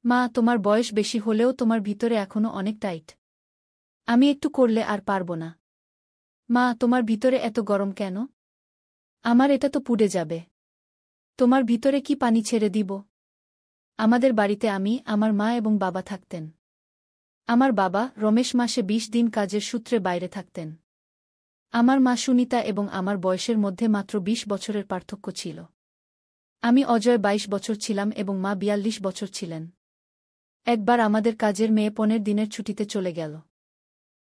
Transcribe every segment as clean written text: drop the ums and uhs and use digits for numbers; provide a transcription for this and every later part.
মা, তোমার বয়স বেশি হলেও তোমার ভিতরে এখনো অনেক টাইট। আমি একটু করলে আর পারব না। মা, তোমার ভিতরে এত গরম কেন? আমার এটা তো পুড়ে যাবে। তোমার ভিতরে কি পানি ছেড়ে দিব? আমাদের বাড়িতে আমি, আমার মা এবং বাবা থাকতেন। আমার বাবা রমেশ মাসে ২০ দিন কাজের সূত্রে বাইরে থাকতেন। আমার মা সুনিতা এবং আমার বয়সের মধ্যে মাত্র ২০ বছরের পার্থক্য ছিল। আমি অজয় ২২ বছর ছিলাম এবং মা ৪২ বছর ছিলেন। একবার আমাদের কাজের মেয়ে ১৫ দিনের ছুটিতে চলে গেল।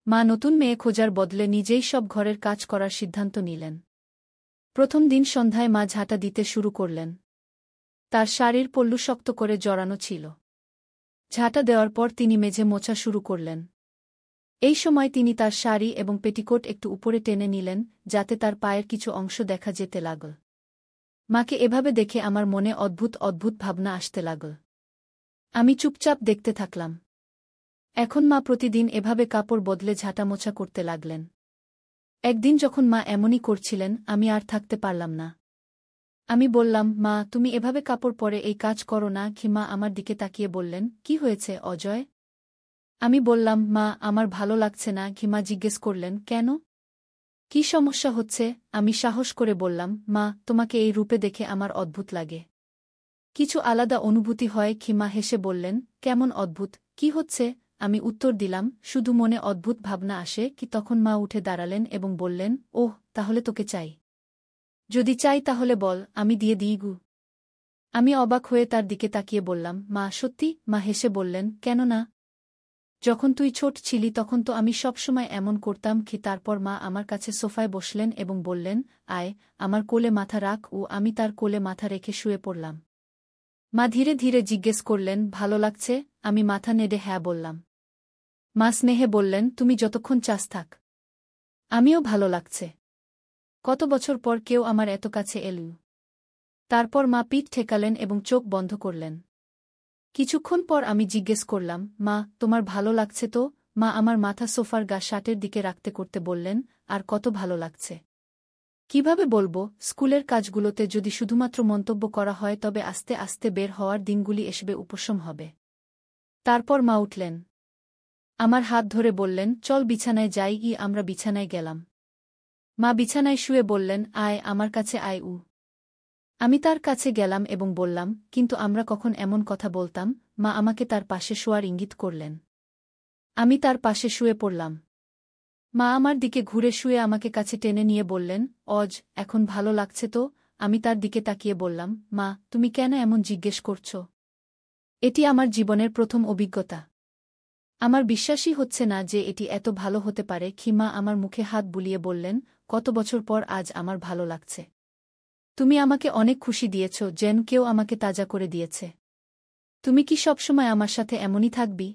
মা নতুন মেয়ে খোঁজার বদলে নিজেই সব ঘরের কাজ করার সিদ্ধান্ত নিলেন। প্রথম দিন সন্ধ্যায় মা ঝাঁটা দিতে শুরু করলেন। তার শাড়ির পল্লু শক্ত করে জড়ানো ছিল। ঝাঁটা দেওয়ার পর তিনি মেঝে মোছা শুরু করলেন। এই সময় তিনি তার শাড়ি এবং পেটিকোট একটু উপরে টেনে নিলেন, যাতে তার পায়ের কিছু অংশ দেখা যেতে লাগল। মাকে এভাবে দেখে আমার মনে অদ্ভুত অদ্ভুত ভাবনা আসতে লাগল। আমি চুপচাপ দেখতে থাকলাম। এখন মা প্রতিদিন এভাবে কাপড় বদলে ঝাঁটা মোছা করতে লাগলেন। একদিন যখন মা এমনই করছিলেন, আমি আর থাকতে পারলাম না। আমি বললাম, মা, তুমি এভাবে কাপড় পরে এই কাজ করো না কি? মা আমার দিকে তাকিয়ে বললেন, কি হয়েছে অজয়? আমি বললাম, মা, আমার ভালো লাগছে না। মা জিজ্ঞেস করলেন, কেন? কি সমস্যা হচ্ছে? আমি সাহস করে বললাম, মা, তোমাকে এই রূপে দেখে আমার অদ্ভুত লাগে। কিছু আলাদা অনুভূতি হয়। মা হেসে বললেন, কেমন অদ্ভুত? কি হচ্ছে? আমি উত্তর দিলাম, শুধু মনে অদ্ভুত ভাবনা আসে। তখন মা উঠে দাঁড়ালেন এবং বললেন, ওহ, তাহলে তোকে চাই? যদি চাই তাহলে বল, আমি দিয়ে দিই গু। আমি অবাক হয়ে তার দিকে তাকিয়ে বললাম, মা, সত্যি? মা হেসে বললেন, কেন না? যখন তুই ছোট ছিলি তখন তো আমি সবসময় এমন করতাম। তারপর মা আমার কাছে সোফায় বসলেন এবং বললেন, আয়, আমার কোলে মাথা রাখ। আমি তার কোলে মাথা রেখে শুয়ে পড়লাম। মা ধীরে ধীরে জিজ্ঞেস করলেন, ভালো লাগছে? আমি মাথা নেড়ে হ্যাঁ বললাম। মা স্নেহে বললেন, তুমি যতক্ষণ চাস থাক। আমিও ভালো লাগছে। কত বছর পর কেউ আমার এত কাছে এলো। তারপর মা পিঠ ঠেকালেন এবং চোখ বন্ধ করলেন। কিছুক্ষণ পর আমি জিজ্ঞেস করলাম, মা, তোমার ভালো লাগছে তো? মা আমার মাথা সোফার শার্টের দিকে রাখতে করতে বললেন, আর কত ভালো লাগছে। কিভাবে বলবো? স্কুলের কাজগুলোতে যদি শুধুমাত্র মন্তব্য করা হয় তবে আস্তে আস্তে বের হওয়ার দিনগুলি এসবে উপশম হবে। তারপর মা উঠলেন। আমার হাত ধরে বললেন, চল বিছানায় যাই। আমরা বিছানায় গেলাম। মা বিছানায় শুয়ে বললেন, আয়, আমার কাছে আয়। আমি তার কাছে গেলাম এবং বললাম, কিন্তু আমরা কখন এমন কথা বলতাম? মা আমাকে তার পাশে শোয়ার ইঙ্গিত করলেন। আমি তার পাশে শুয়ে পড়লাম। মা আমার দিকে ঘুরে শুয়ে আমাকে কাছে টেনে নিয়ে বললেন, অজ, এখন ভালো লাগছে তো? আমি তার দিকে তাকিয়ে বললাম, মা, তুমি কেন এমন জিজ্ঞেস করছ? এটি আমার জীবনের প্রথম অভিজ্ঞতা। আমার বিশ্বাসই হচ্ছে না যে এটি এত ভালো হতে পারে। মা আমার মুখে হাত বুলিয়ে বললেন, কত বছর পর আজ আমার ভালো লাগছে। তুমি আমাকে অনেক খুশি দিয়েছ, যেন কেউ আমাকে তাজা করে দিয়েছে। তুমি কি সবসময় আমার সাথে এমনই থাকবি?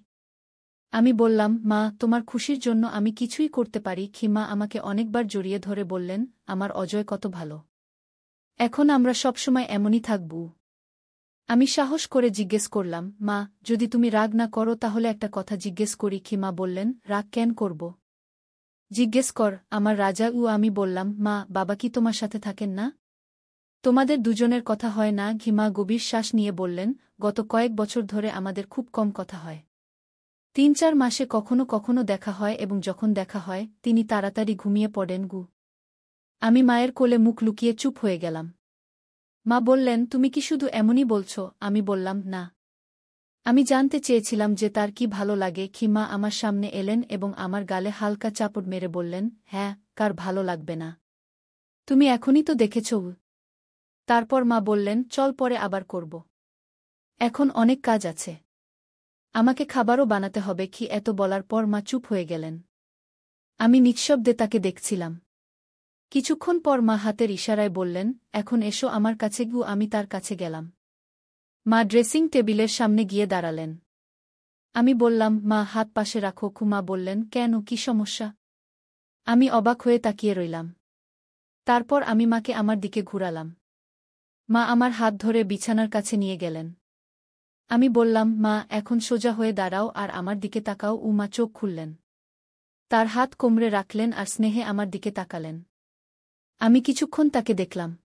আমি বললাম, মা, তোমার খুশির জন্য আমি কিছুই করতে পারি। মা আমাকে অনেকবার জড়িয়ে ধরে বললেন, আমার অজয় কত ভালো। এখন আমরা সবসময় এমনই থাকব। আমি সাহস করে জিজ্ঞেস করলাম, মা, যদি তুমি রাগ না করো তাহলে একটা কথা জিজ্ঞেস করি। মা বললেন, রাগ কেন করব? জিজ্ঞেস কর, আমার রাজা। আমি বললাম, মা, বাবা কি তোমার সাথে থাকেন না? তোমাদের দুজনের কথা হয় না? মা গভীর শ্বাস নিয়ে বললেন, গত কয়েক বছর ধরে আমাদের খুব কম কথা হয়। ৩-৪ মাসে কখনো কখনো দেখা হয় এবং যখন দেখা হয় তিনি তাড়াতাড়ি ঘুমিয়ে পড়েন। আমি মায়ের কোলে মুখ লুকিয়ে চুপ হয়ে গেলাম। মা বললেন, তুমি কি শুধু এমনই বলছ? আমি বললাম, না। আমি জানতে চেয়েছিলাম যে তার কি ভালো লাগে। মা আমার সামনে এলেন এবং আমার গালে হালকা চাপড় মেরে বললেন, হ্যাঁ, কার ভালো লাগবে না? তুমি এখনই তো দেখেছ। তারপর মা বললেন, চল পরে আবার করব। এখন অনেক কাজ আছে। আমাকে খাবারও বানাতে হবে। এত বলার পর মা চুপ হয়ে গেলেন। আমি নিঃশব্দে তাকে দেখছিলাম। কিছুক্ষণ পর মা হাতের ইশারায় বললেন, এখন এসো আমার কাছে। আমি তার কাছে গেলাম। মা ড্রেসিং টেবিলের সামনে গিয়ে দাঁড়ালেন। আমি বললাম, মা, হাত পাশে রাখো। মা বললেন, কেন, কি সমস্যা? আমি অবাক হয়ে তাকিয়ে রইলাম। তারপর আমি মাকে আমার দিকে ঘুরালাম। মা আমার হাত ধরে বিছানার কাছে নিয়ে গেলেন। আমি বললাম, মা, এখন সোজা হয়ে দাঁড়াও আর আমার দিকে তাকাও। মা চোখ খুললেন। তার হাত কোমরে রাখলেন আর স্নেহে আমার দিকে তাকালেন। আমি কিছুক্ষণ তাকে দেখলাম।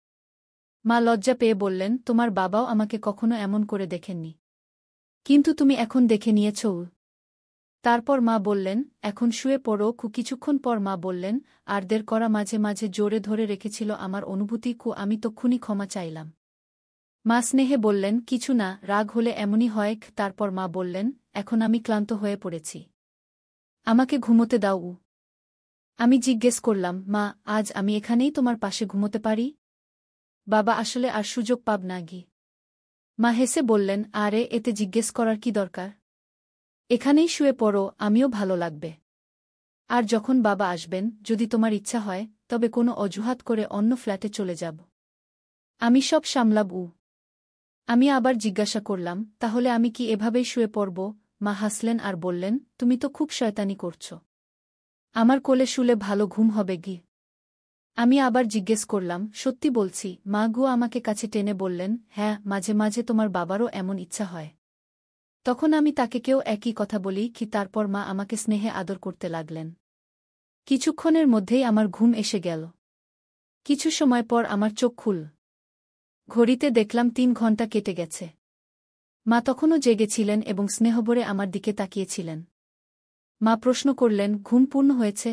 মা লজ্জা পেয়ে বললেন, তোমার বাবাও আমাকে কখনো এমন করে দেখেননি। কিন্তু তুমি এখন দেখে নিয়েছ। তারপর মা বললেন, এখন শুয়ে পড়ো। কিছুক্ষণ পর মা বললেন, আরদের করা মাঝে মাঝে জোরে ধরে রেখেছিল আমার অনুভূতি। আমি তক্ষুনি ক্ষমা চাইলাম। মা স্নেহে বললেন, কিছু না, রাগ হলে এমনই হয়। তারপর মা বললেন, এখন আমি ক্লান্ত হয়ে পড়েছি, আমাকে ঘুমোতে দাও। আমি জিজ্ঞেস করলাম, মা, আজ আমি এখানেই তোমার পাশে ঘুমোতে পারি? বাবা আসলে আর সুযোগ পাব না গি। মা হেসে বললেন, আরে এতে জিজ্ঞেস করার কি দরকার? এখানেই শুয়ে পড়ো, আমিও ভালো লাগবে। আর যখন বাবা আসবেন, যদি তোমার ইচ্ছা হয়, তবে কোনো অজুহাত করে অন্য ফ্ল্যাটে চলে যাব। আমি সব সামলাব। আমি আবার জিজ্ঞাসা করলাম, তাহলে আমি কি এভাবেই শুয়ে পড়ব? মা হাসলেন আর বললেন, তুমি তো খুব শয়তানি করছ। আমার কোলে শুলে ভালো ঘুম হবে গি। আমি আবার জিজ্ঞেস করলাম, সত্যি বলছি? মা আমাকে কাছে টেনে বললেন, হ্যাঁ, মাঝে মাঝে তোমার বাবারও এমন ইচ্ছা হয়। তখন আমি তাকে কেউ একই কথা বলি তারপর মা আমাকে স্নেহে আদর করতে লাগলেন। কিছুক্ষণের মধ্যেই আমার ঘুম এসে গেল। কিছু সময় পর আমার চোখ খুল। ঘড়িতে দেখলাম 3 ঘণ্টা কেটে গেছে। মা তখনও জেগেছিলেন এবং স্নেহভরে আমার দিকে তাকিয়েছিলেন। মা প্রশ্ন করলেন, ঘুম পূর্ণ হয়েছে?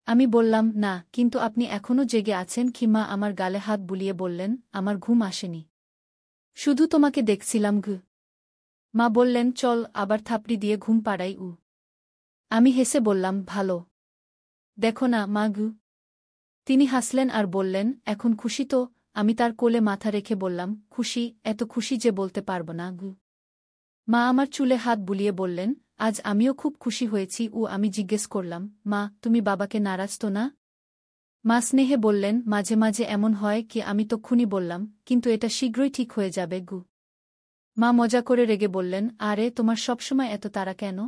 আমি বললাম, না, কিন্তু আপনি এখনও জেগে আছেন কি? মা আমার গালে হাত বুলিয়ে বললেন, আমার ঘুম আসেনি, শুধু তোমাকে দেখছিলাম। মা বললেন, চল আবার থাপড়ি দিয়ে ঘুম পাড়াই। আমি হেসে বললাম, ভালো। দেখো না মা। তিনি হাসলেন আর বললেন, এখন খুশি তো? আমি তার কোলে মাথা রেখে বললাম, খুশি, এত খুশি যে বলতে পারব না। মা আমার চুলে হাত বুলিয়ে বললেন, আজ আমিও খুব খুশি হয়েছি। আমি জিজ্ঞেস করলাম, মা, তুমি বাবাকে নারাজ তো না? মা স্নেহে বললেন, মাঝে মাঝে এমন হয় কি। আমি তক্ষুনি বললাম, কিন্তু এটা শীঘ্রই ঠিক হয়ে যাবে। মা মজা করে রেগে বললেন, আরে তোমার সবসময় এত তাড়া কেন?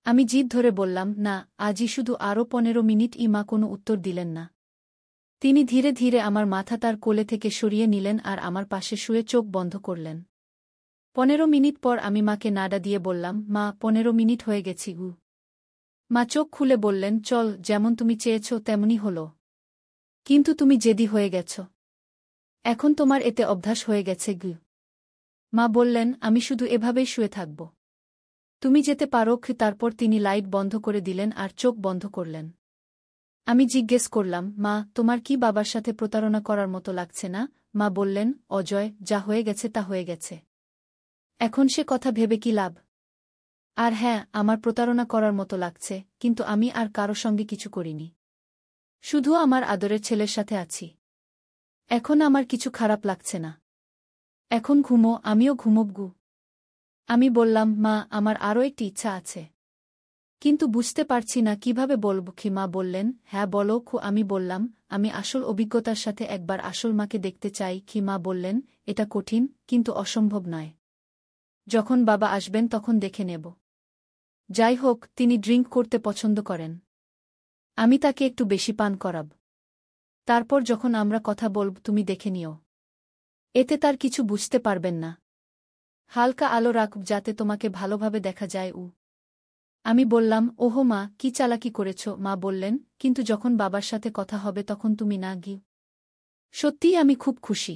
আমি জিদ ধরে বললাম, না, আজই শুধু আরও 15 মিনিট। মা কোনো উত্তর দিলেন না। তিনি ধীরে ধীরে আমার মাথা তার কোলে থেকে সরিয়ে নিলেন আর আমার পাশে শুয়ে চোখ বন্ধ করলেন। 15 মিনিট পর আমি মাকে নাড়া দিয়ে বললাম, মা, 15 মিনিট হয়ে গেছি। মা চোখ খুলে বললেন, চল, যেমন তুমি চেয়েছ তেমনই হলো। কিন্তু তুমি জেদি হয়ে গেছ। এখন তোমার এতে অভ্যাস হয়ে গেছে। মা বললেন, আমি শুধু এভাবেই শুয়ে থাকব। তুমি যেতে পারো। তারপর তিনি লাইট বন্ধ করে দিলেন আর চোখ বন্ধ করলেন। আমি জিজ্ঞেস করলাম, মা, তোমার কি বাবার সাথে প্রতারণা করার মতো লাগছে না? মা বললেন, অজয়, যা হয়ে গেছে তা হয়ে গেছে। এখন সে কথা ভেবে কি লাভ? আর হ্যাঁ, আমার প্রতারণা করার মতো লাগছে, কিন্তু আমি আর কারো সঙ্গে কিছু করিনি। শুধু আমার আদরের ছেলের সাথে আছি। এখন আমার কিছু খারাপ লাগছে না। এখন ঘুমো, আমিও ঘুমোব। আমি বললাম, মা, আমার আরও একটি ইচ্ছা আছে, কিন্তু বুঝতে পারছি না কিভাবে বলব। মা বললেন, হ্যাঁ বলো। আমি বললাম, আমি আসল অভিজ্ঞতার সাথে একবার আসল মাকে দেখতে চাই। মা বললেন, এটা কঠিন, কিন্তু অসম্ভব নয়। যখন বাবা আসবেন তখন দেখে নেব। যাই হোক, তিনি ড্রিঙ্ক করতে পছন্দ করেন। আমি তাকে একটু বেশি পান করাব। তারপর যখন আমরা কথা বলব তুমি দেখে নিও। এতে তার কিছু বুঝতে পারবেন না। হালকা আলো রাখব যাতে তোমাকে ভালোভাবে দেখা যায়। আমি বললাম, ওহো মা, কি চালাকি করেছ? মা বললেন, কিন্তু যখন বাবার সাথে কথা হবে তখন তুমি না গিয়ে। সত্যিই আমি খুব খুশি।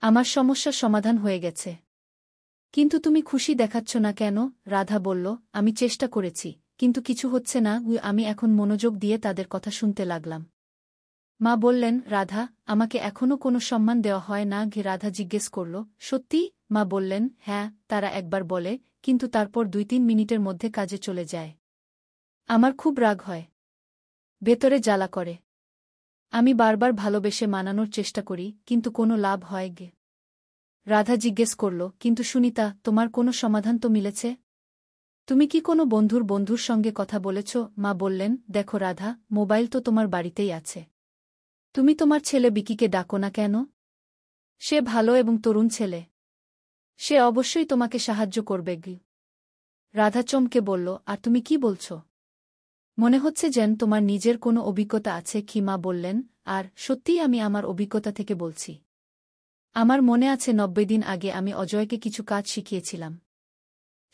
আমার সমস্যার সমাধান হয়ে গেছে। কিন্তু তুমি খুশি দেখাচ্ছ না কেন? রাধা বলল, আমি চেষ্টা করেছি, কিন্তু কিছু হচ্ছে না। আমি এখন মনোযোগ দিয়ে তাদের কথা শুনতে লাগলাম। মা বললেন, রাধা, আমাকে এখনও কোনো সম্মান দেওয়া হয় না? রাধা জিজ্ঞেস করল, সত্যি? মা বললেন, হ্যাঁ, তারা একবার বলে, কিন্তু তারপর 2-3 মিনিটের মধ্যে কাজে চলে যায়। আমার খুব রাগ হয়, ভেতরে জ্বালা করে। আমি বারবার ভালোবেসে মানানোর চেষ্টা করি, কিন্তু কোনো লাভ হয় গে। রাধা জিজ্ঞেস করল, কিন্তু সুনিতা, তোমার কোনো সমাধান তো মিলেছে? তুমি কি কোনো বন্ধুর সঙ্গে কথা বলেছ? মা বললেন, দেখো রাধা, মোবাইল তো তোমার বাড়িতেই আছে। তুমি তোমার ছেলে বিকিকে ডাকো না কেন? সে ভালো এবং তরুণ ছেলে। সে অবশ্যই তোমাকে সাহায্য করবে। রাধা চমকে বলল, আর তুমি কি বলছ? মনে হচ্ছে যেন তোমার নিজের কোনো অভিজ্ঞতা আছে। মা বললেন, আর সত্যিই আমি আমার অভিজ্ঞতা থেকে বলছি। আমার মনে আছে 90 দিন আগে আমি অজয়কে কিছু কাজ শিখিয়েছিলাম।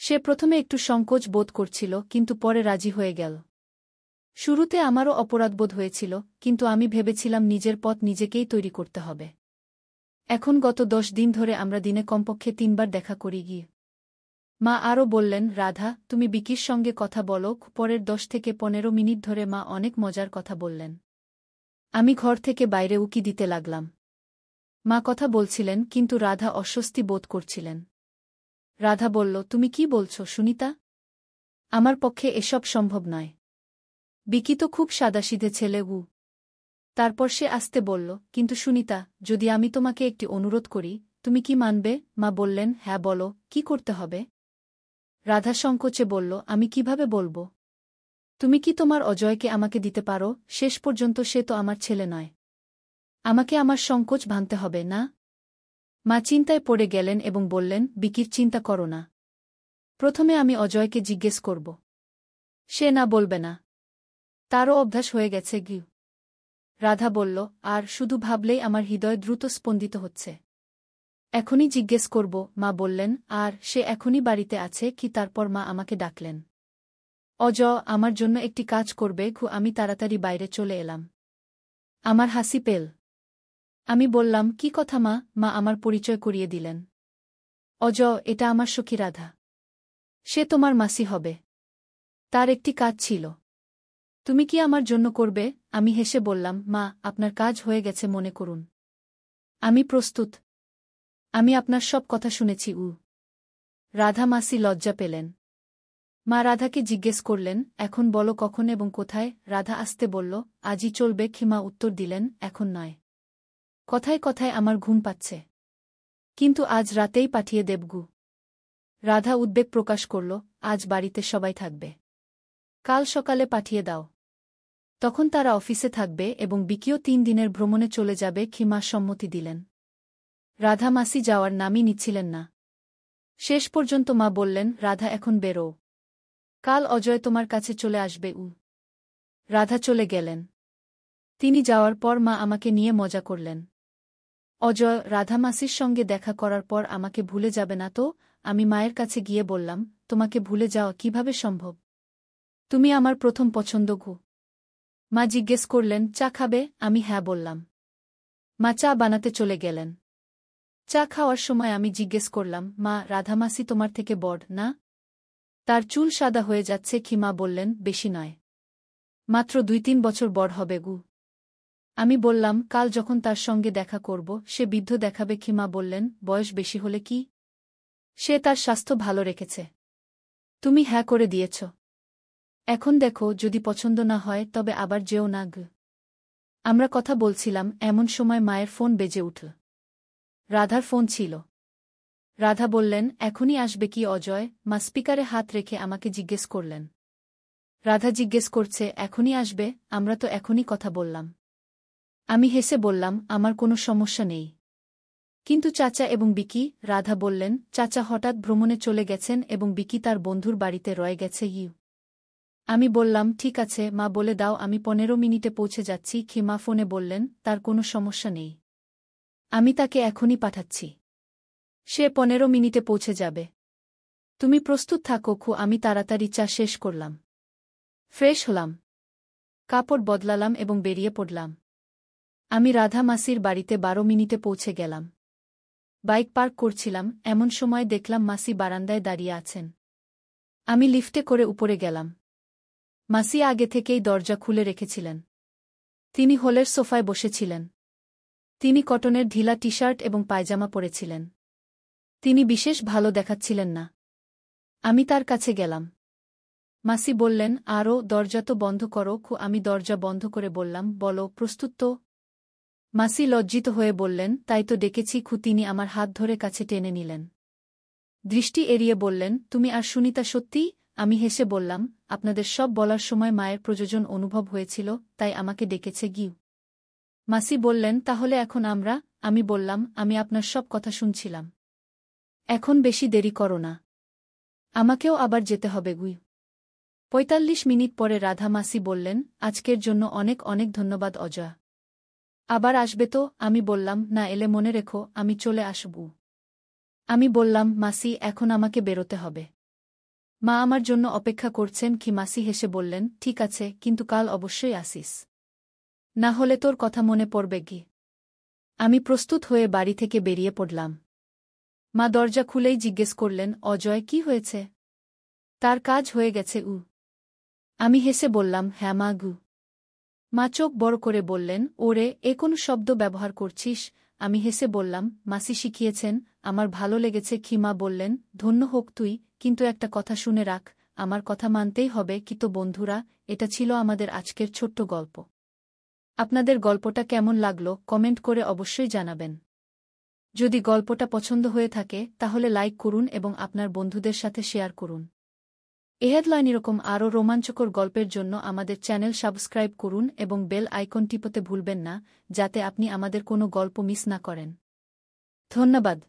সে প্রথমে একটু সংকোচ বোধ করছিল, কিন্তু পরে রাজি হয়ে গেল। শুরুতে আমারও অপরাধবোধ হয়েছিল, কিন্তু আমি ভেবেছিলাম নিজের পথ নিজেকেই তৈরি করতে হবে। এখন গত 10 দিন ধরে আমরা দিনে কমপক্ষে 3 বার দেখা করি গিয়ে। মা আরও বললেন, রাধা, তুমি বিকির সঙ্গে কথা বলো। পরের 10 থেকে 15 মিনিট ধরে মা অনেক মজার কথা বললেন। আমি ঘর থেকে বাইরে উকি দিতে লাগলাম। মা কথা বলছিলেন, কিন্তু রাধা অস্বস্তি বোধ করছিলেন। রাধা বলল, তুমি কি বলছ সুনিতা? আমার পক্ষে এসব সম্ভব নয়। বিকি তো খুব সাদাসিধে ছেলে। তারপর সে আস্তে বলল, কিন্তু সুনিতা, যদি আমি তোমাকে একটি অনুরোধ করি, তুমি কি মানবে? মা বললেন, হ্যাঁ বলো, কি করতে হবে? রাধা সংকোচে বলল, আমি কিভাবে বলবো? তুমি কি তোমার অজয়কে আমাকে দিতে পারো? শেষ পর্যন্ত সে তো আমার ছেলে নয়। আমাকে আমার সংকোচ ভাঙতে হবে না? মা চিন্তায় পড়ে গেলেন এবং বললেন, বিকির চিন্তা করো না। প্রথমে আমি অজয়কে জিজ্ঞেস করব। সে না বলবে না। তারও অভ্যাস হয়ে গেছে। রাধা বলল, আর শুধু ভাবলেই আমার হৃদয় দ্রুত স্পন্দিত হচ্ছে। এখনই জিজ্ঞেস করব। মা বললেন, আর সে এখনই বাড়িতে আছে কি? তারপর মা আমাকে ডাকলেন। আমার জন্য একটি কাজ করবে? আমি তাড়াতাড়ি বাইরে চলে এলাম। আমার হাসি পেল। আমি বললাম, কি কথা মা? মা আমার পরিচয় করিয়ে দিলেন। এটা আমার সখী রাধা। সে তোমার মাসি হবে। তার একটি কাজ ছিল। তুমি কি আমার জন্য করবে? আমি হেসে বললাম, মা, আপনার কাজ হয়ে গেছে মনে করুন। আমি প্রস্তুত। আমি আপনার সব কথা শুনেছি। রাধা মাসি লজ্জা পেলেন। মা রাধাকে জিজ্ঞেস করলেন, এখন বলো কখন এবং কোথায়? রাধা আস্তে বলল, আজই চলবে। মা উত্তর দিলেন, এখন নয়। কথায় কথায় আমার ঘুম পাচ্ছে। কিন্তু আজ রাতেই পাঠিয়ে দেবগু। রাধা উদ্বেগ প্রকাশ করল, আজ বাড়িতে সবাই থাকবে। কাল সকালে পাঠিয়ে দাও। তখন তারা অফিসে থাকবে এবং বিকিও 3 দিনের ভ্রমণে চলে যাবে। মা সম্মতি দিলেন। রাধা মাসি যাওয়ার নামই নিচ্ছিলেন না। শেষ পর্যন্ত মা বললেন, রাধা এখন বেরো। কাল অজয় তোমার কাছে চলে আসবে। রাধা চলে গেলেন। তিনি যাওয়ার পর মা আমাকে নিয়ে মজা করলেন। অজয় রাধা মাসির সঙ্গে দেখা করার পর আমাকে ভুলে যাবে না তো? আমি মায়ের কাছে গিয়ে বললাম, তোমাকে ভুলে যাওয়া কিভাবে সম্ভব? তুমি আমার প্রথম পছন্দ। মা জিজ্ঞেস করলেন, চা খাবে? আমি হ্যাঁ বললাম। মা চা বানাতে চলে গেলেন। চা খাওয়ার সময় আমি জিজ্ঞেস করলাম, মা, রাধামাসি তোমার থেকে বড় না? তার চুল সাদা হয়ে যাচ্ছে। মা বললেন, বেশি নয়। মাত্র 2-3 বছর বড় হবে। আমি বললাম, কাল যখন তার সঙ্গে দেখা করব সে বৃদ্ধ দেখাবে। মা বললেন, বয়স বেশি হলে কি? সে তার স্বাস্থ্য ভালো রেখেছে। তুমি হ্যাঁ করে দিয়েছ। এখন দেখো, যদি পছন্দ না হয় তবে আবার যেও না। আমরা কথা বলছিলাম, এমন সময় মায়ের ফোন বেজে উঠল। রাধার ফোন ছিল। রাধা বললেন, এখনই আসবে কি অজয়? মা স্পিকারে হাত রেখে আমাকে জিজ্ঞেস করলেন। রাধা জিজ্ঞেস করছে, এখনই আসবে? আমরা তো এখনই কথা বললাম। আমি হেসে বললাম, আমার কোনো সমস্যা নেই। কিন্তু চাচা এবং বিকি? রাধা বললেন, চাচা হঠাৎ ভ্রমণে চলে গেছেন এবং বিকি তার বন্ধুর বাড়িতে রয়ে গেছে। আমি বললাম, ঠিক আছে মা, বলে দাও আমি 15 মিনিটে পৌঁছে যাচ্ছি। মা ফোনে বললেন, তার কোনো সমস্যা নেই। আমি তাকে এখনই পাঠাচ্ছি। সে 15 মিনিটে পৌঁছে যাবে। তুমি প্রস্তুত থাকো। আমি তাড়াতাড়ি চা শেষ করলাম। ফ্রেশ হলাম। কাপড় বদলালাম এবং বেরিয়ে পড়লাম। আমি রাধা মাসির বাড়িতে 12 মিনিটে পৌঁছে গেলাম। বাইক পার্ক করছিলাম, এমন সময় দেখলাম মাসি বারান্দায় দাঁড়িয়ে আছেন। আমি লিফটে করে উপরে গেলাম। মাসি আগে থেকেই দরজা খুলে রেখেছিলেন। তিনি হলের সোফায় বসেছিলেন। তিনি কটনের ঢিলা টি-শার্ট এবং পায়জামা পরেছিলেন। তিনি বিশেষ ভালো দেখাচ্ছিলেন না। আমি তার কাছে গেলাম। মাসি বললেন, আরও দরজা তো বন্ধ করো। আমি দরজা বন্ধ করে বললাম, বলো, প্রস্তুত তো? মাসি লজ্জিত হয়ে বললেন, তাই তো ডেকেছি। তিনি আমার হাত ধরে কাছে টেনে নিলেন। দৃষ্টি এড়িয়ে বললেন, তুমি আর সুনিতা সত্যি? আমি হেসে বললাম, আপনাদের সব বলার সময় মায়ের প্রয়োজন অনুভব হয়েছিল, তাই আমাকে ডেকেছে। মাসি বললেন, তাহলে এখন আমরা? আমি বললাম, আমি আপনার সব কথা শুনছিলাম। এখন বেশি দেরি করো না। আমাকেও আবার যেতে হবে। 45 মিনিট পরে রাধা মাসি বললেন, আজকের জন্য অনেক অনেক ধন্যবাদ অজয়। আবার আসবে তো? আমি বললাম, না এলে মনে রেখো আমি চলে আসব। আমি বললাম, মাসি, এখন আমাকে বেরোতে হবে। মা আমার জন্য অপেক্ষা করছেন। মাসি হেসে বললেন, ঠিক আছে, কিন্তু কাল অবশ্যই আসিস। না হলে তোর কথা মনে পড়বে। আমি প্রস্তুত হয়ে বাড়ি থেকে বেরিয়ে পড়লাম। মা দরজা খুলেই জিজ্ঞেস করলেন, অজয় কি হয়েছে? তার কাজ হয়ে গেছে আমি হেসে বললাম, হ্যাঁ মা গু। মা চোখ বড় করে বললেন, ওরে এ কোন শব্দ ব্যবহার করছিস? আমি হেসে বললাম, মাসি শিখিয়েছেন, আমার ভালো লেগেছে। মা বললেন, ধন্য হোক তুই, কিন্তু একটা কথা শুনে রাখ, আমার কথা মানতেই হবে। কি তো বন্ধুরা, এটা ছিল আমাদের আজকের ছোট্ট গল্প। আপনাদের গল্পটা কেমন লাগলো কমেন্ট করে অবশ্যই জানাবেন। যদি গল্পটা পছন্দ হয়ে থাকে তাহলে লাইক করুন এবং আপনার বন্ধুদের সাথে শেয়ার করুন। হেডলাইন এরকম আরও রোমাঞ্চকর গল্পের জন্য আমাদের চ্যানেল সাবস্ক্রাইব করুন এবং বেল আইকন টিপতে ভুলবেন না, যাতে আপনি আমাদের কোনো গল্প মিস না করেন। ধন্যবাদ।